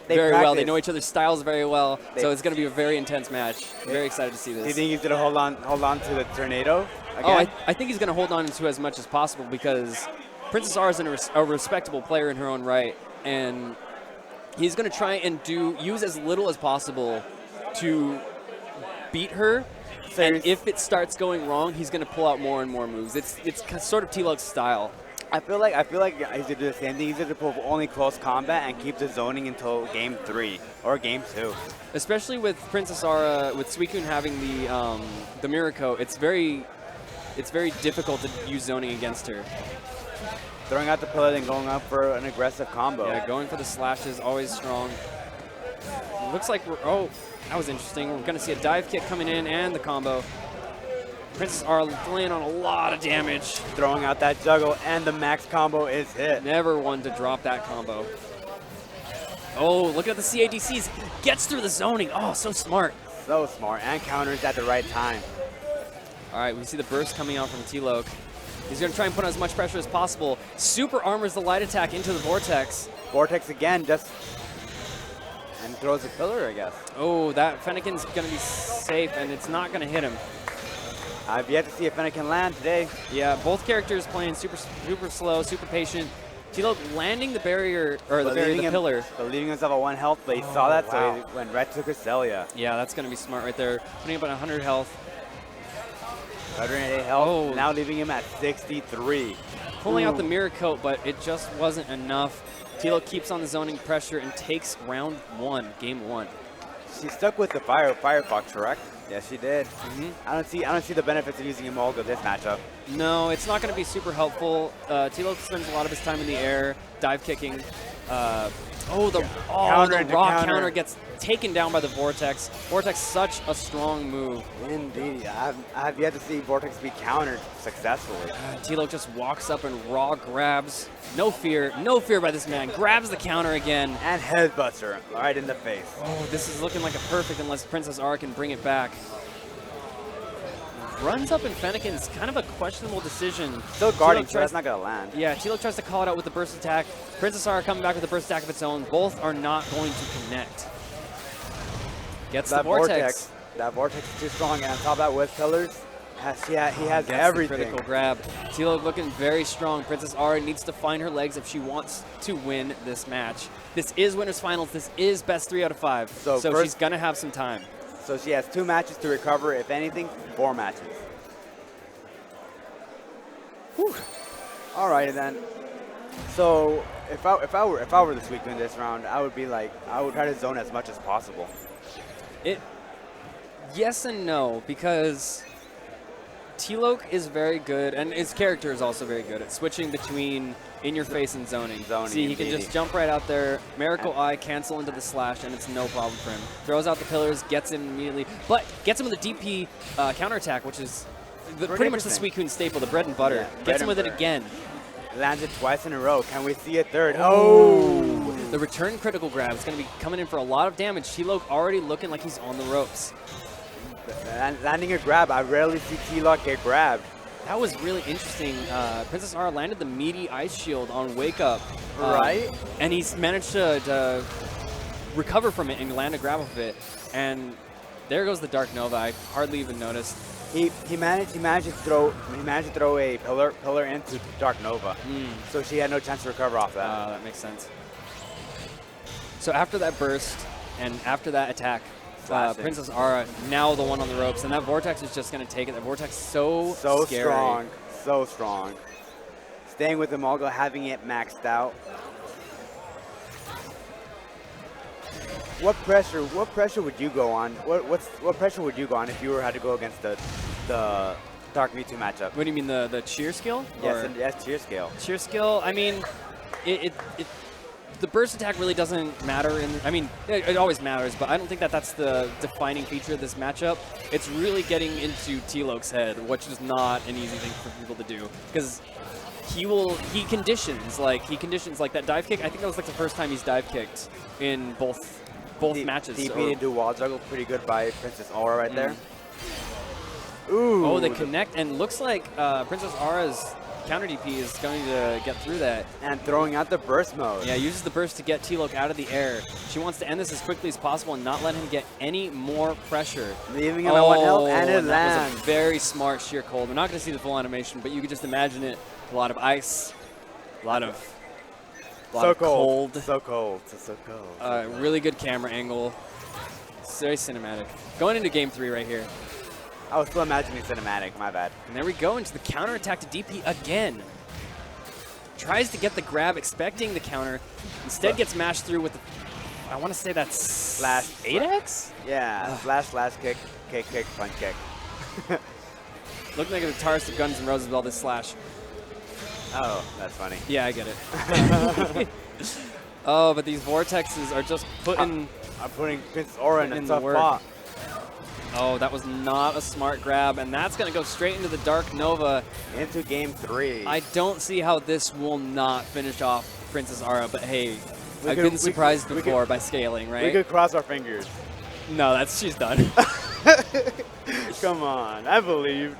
very practice. well. They know each other's styles very well. So it's going to be a very intense match. Very excited to see this. Do you think he's going to hold on to the tornado again? Oh, I think he's going to hold on to as much as possible because Princess R is a respectable player in her own right, and he's going to try and use as little as possible to beat her. And if it starts going wrong, he's going to pull out more and more moves. It's sort of T-Loc's style. I feel like he's going to do the same thing. He's going to pull only close combat and keep the zoning until game 3 or game 2. Especially with Princess Aura, with Suicune having the Miracle, it's very difficult to use zoning against her. Throwing out the pillar, then going up for an aggressive combo. Yeah, going for the slashes, always strong. Looks like oh, that was interesting. We're going to see a dive kick coming in and the combo. Princess R laying on a lot of damage. Throwing out that juggle, and the max combo is hit. Never one to drop that combo. Oh, look at the CADCs. Gets through the zoning. Oh, so smart. So smart, and counters at the right time. All right, we see the burst coming out from T-Loc. He's going to try and put on as much pressure as possible. Super armors the light attack into the Vortex. Vortex again, and throws a pillar, I guess. Oh, that Fennekin's going to be safe, and it's not going to hit him. I've yet to see a Fennekin land today. Yeah, both characters playing super slow, super patient. T-Loc landing the barrier, or the pillar. But leaving himself at 1 health, but he saw that, so he went right to Cresselia. Yeah, that's going to be smart right there. Putting up at 100 health. 108 health, now leaving him at 63. Pulling out the mirror coat, but it just wasn't enough. T-Loc keeps on the zoning pressure and takes round 1, game 1. She stuck with the Firefox, correct? Yes, she did. I don't see the benefits of using Emolga this matchup. No, it's not going to be super helpful. T-Loc spends a lot of his time in the air, dive kicking. The raw counter gets taken down by the Vortex. Vortex, such a strong move. Indeed. I have yet to see Vortex be countered successfully. T-Loc just walks up and raw grabs. No fear by this man. Grabs the counter again. And headbutts her right in the face. Oh, this is looking like a perfect unless Princess R can bring it back. Runs up and Fennekin's kind of a questionable decision. Still guarding, so that's not going to land. Yeah, T-Loc tries to call it out with the burst attack. Princess R coming back with a burst attack of its own. Both are not going to connect. Gets the Vortex. That Vortex is too strong, and on top of that with pillars, he has everything. The critical grab. T-Loc looking very strong. Princess R needs to find her legs if she wants to win this match. This is winners finals. This is best 3 out of 5. So she's going to have some time. So she has 2 matches to recover. If anything, 4 matches. Whew. All right, then. So if I were the Suicune this round, I would try to zone as much as possible. Yes and no, because T-Loc is very good, and his character is also very good at switching between in-your-face and zoning. See, he can just jump right out there, Miracle Eye, cancel into the slash, and it's no problem for him. Throws out the pillars, gets in immediately, but gets him with a DP counterattack, which is pretty much the Suicune staple, the bread and butter. Yeah, gets him with it again. Lands it twice in a row. Can we see a third? Oh! The return critical grab is going to be coming in for a lot of damage. T-Loc already looking like he's on the ropes. Landing a grab. I rarely see T-Loc get grabbed. That was really interesting. Princess R landed the meaty ice shield on Wake Up. Right. And he's managed to recover from it and land a grab of it. And there goes the Dark Nova. I hardly even noticed. He managed to throw a pillar into Dark Nova. So she had no chance to recover off that. That makes sense. So after that burst and after that attack, Princess Aura now the one on the ropes, and that Vortex is just going to take it. That Vortex so scary. Strong, so strong. Staying with Emolga, having it maxed out. What pressure would you go on? What pressure would you go on if you had to go against the Dark Mewtwo matchup? What do you mean, the cheer skill? Yes, cheer skill. Cheer skill. I mean, the burst attack really doesn't matter. It always matters, but I don't think that's the defining feature of this matchup. It's really getting into T-Loc's head, which is not an easy thing for people to do, because he conditions like that dive kick. I think that was like the first time he's dive kicked in both matches. DP into wall juggle, pretty good by Princess Aura right there. Ooh. Oh, they connect, and looks like Princess Aura's counter DP is going to get through that. And throwing out the burst mode. Yeah, uses the burst to get T-Loc out of the air. She wants to end this as quickly as possible and not let him get any more pressure. Leaving him at 1 health, and it that lands. was a very smart sheer cold. We're not going to see the full animation, but you can just imagine it. A lot of ice, a lot of cold. So cold. So cold. Really good camera angle. It's very cinematic. Going into game 3 right here. I was still imagining cinematic, my bad. And there we go into the counter attack to DP again. Tries to get the grab, expecting the counter. Instead gets mashed through with the, I want to say that's slash 8X? Yeah, slash kick, punch kick. Looking like a guitarist of Guns N' Roses with all this slash. Oh, that's funny. Yeah, I get it. Oh, but these vortexes are just putting... I'm putting Princess Aura in a tough spot. Oh, that was not a smart grab, and that's going to go straight into the Dark Nova. Into game 3. I don't see how this will not finish off Princess Aura, but hey, I've been surprised before by scaling, right? We could cross our fingers. No, she's done. Come on, I believed.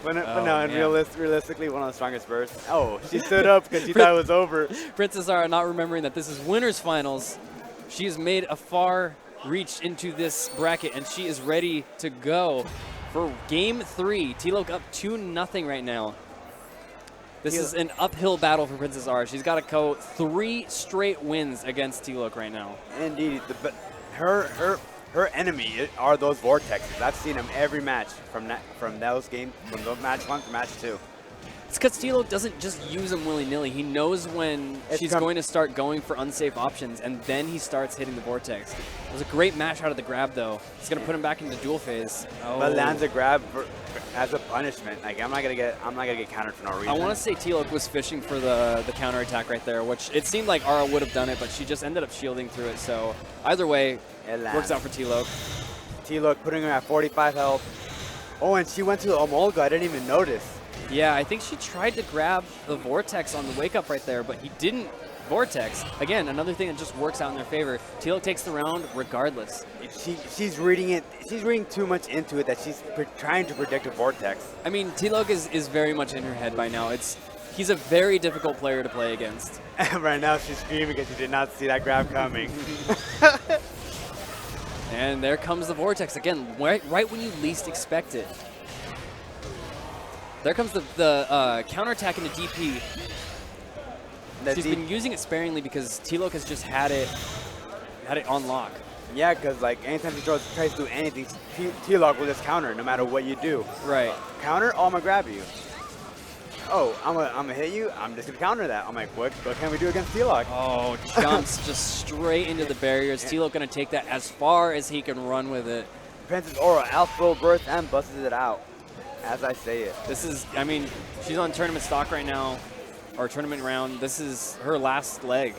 But no, and realistically, one of the strongest bursts. Oh, she stood up because she thought it was over. Princess Aura not remembering that this is winners finals. She has made a far reach into this bracket, and she is ready to go for game 3. T-Loc up 2-0 right now. This is an uphill battle for Princess Aura. She's got to go 3 straight wins against T-Loc right now. Indeed, her enemy are those vortexes. I've seen them every match from those games, from match 1 to match 2. It's because T-Loc doesn't just use them willy-nilly. He knows when she's going to start going for unsafe options, and then he starts hitting the vortex. It was a great mash out of the grab, though. It's going to put him back into duel phase. Oh. But lands a grab as a punishment. Like I'm not gonna get countered for no reason. I want to say T-Loc was fishing for the counter attack right there, which it seemed like Aura would have done it, but she just ended up shielding through it. So either way, it works out for T-Loc. T-Loc putting her at 45 health. Oh, and she went to Omolga. I didn't even notice. Yeah, I think she tried to grab the vortex on the wake up right there, but he didn't vortex. Again, another thing that just works out in their favor. T-Loc takes the round regardless. She's reading it. She's reading too much into it that she's trying to predict a vortex. I mean, T-Loc is very much in her head by now. He's a very difficult player to play against. Right now she's screaming because she did not see that grab coming. And there comes the vortex again, right when you least expect it. There comes the counterattack into DP. She's been using it sparingly because T-Loc has just had it on lock. Yeah, because like anytime she tries to do anything, T-Loc will just counter no matter what you do. Right. Counter, oh, I'm gonna grab you. Oh, I'm gonna hit you. I'm just gonna counter that. I'm like, what can we do against T-Loc? Oh, jumps just straight into the barriers. T-Loc gonna take that as far as he can run with it. Princess Aura out throw burst and busts it out. As I say it. This is, I mean, she's on tournament stock right now, or tournament round. This is her last leg.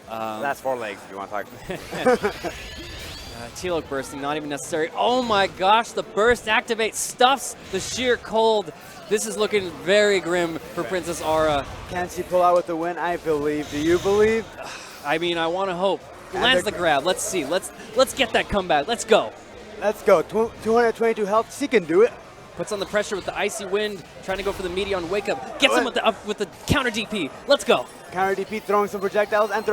Last 4 legs, if you want to talk. T-Loc bursting, not even necessary. Oh my gosh, the burst activate stuffs the sheer cold. This is looking very grim for Princess Aura. Can she pull out with the win? I believe. Do you believe? I mean, I want to hope. Lands the grab. Let's see. Let's get that comeback. Let's go. Let's go. 222 health. She can do it. Puts on the pressure with the icy wind, trying to go for the meteor wake up. Gets him with the counter DP. Let's go. Counter DP, throwing some projectiles and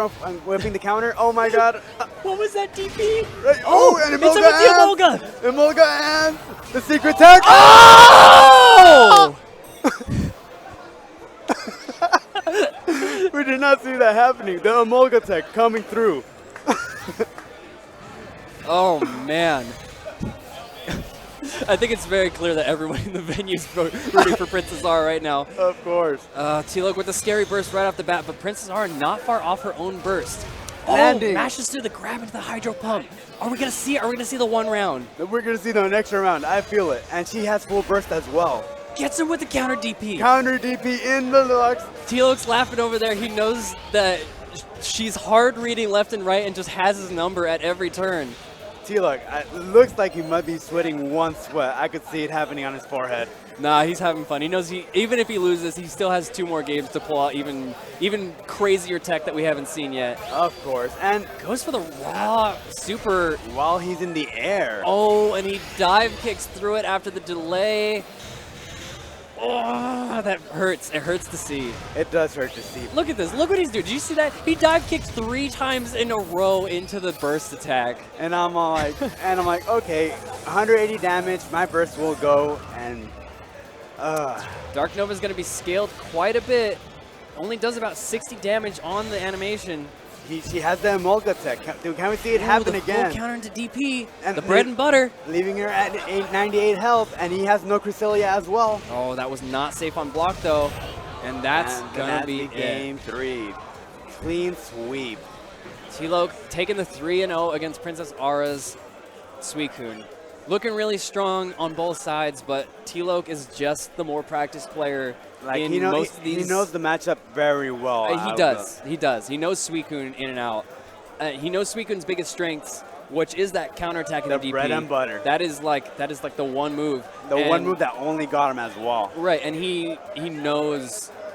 whipping the counter. Oh my god. What was that DP? Oh, and Emolga! Emolga and the secret tech. Oh! We did not see that happening. The Emolga tech coming through. Oh man. I think it's very clear that everyone in the venue is rooting for Princess Aura right now. Of course. T-Loc with a scary burst right off the bat, but Princess Aura not far off her own burst. Landing. Oh, mashes through the grab into the hydro pump. Are we gonna see it? Are we gonna see the one round? We're gonna see the next round. I feel it, and she has full burst as well. Gets him with the counter DP. Counter DP in the Lux. T-Loc's laughing over there. He knows that she's hard reading left and right and just has his number at every turn. T-Loc, it looks like he might be sweating one sweat. I could see it happening on his forehead. Nah, he's having fun. He knows even if he loses, he still has 2 more games to pull out even crazier tech that we haven't seen yet. Of course, and goes for the raw super while he's in the air. Oh, and he dive kicks through it after the delay. Oh, that hurts. It hurts to see. It does hurt to see. Look at this. Look what he's doing. Did you see that? He dive kicked 3 times in a row into the burst attack. And I'm like, okay, 180 damage. My burst will go, and Dark Nova's going to be scaled quite a bit. Only does about 60 damage on the animation. She has the Emolga tech. Can we see it happen again? Full counter into DP. And the bread and butter. Leaving her at 98 health, and he has no Cresselia as well. Oh, that was not safe on block, though. And that's going to be game 3. Clean sweep. T-Loc taking the 3-0 against Princess Aura's Suicune. Looking really strong on both sides, but T-Loc is just the more practiced player in most of these. He knows the matchup very well. He does. He does. He knows Suicune in and out. He knows Suicune's biggest strengths, which is that counterattack in the DP. Bread and butter. That is like the one move. The one move that only got him as well. Right, and he knows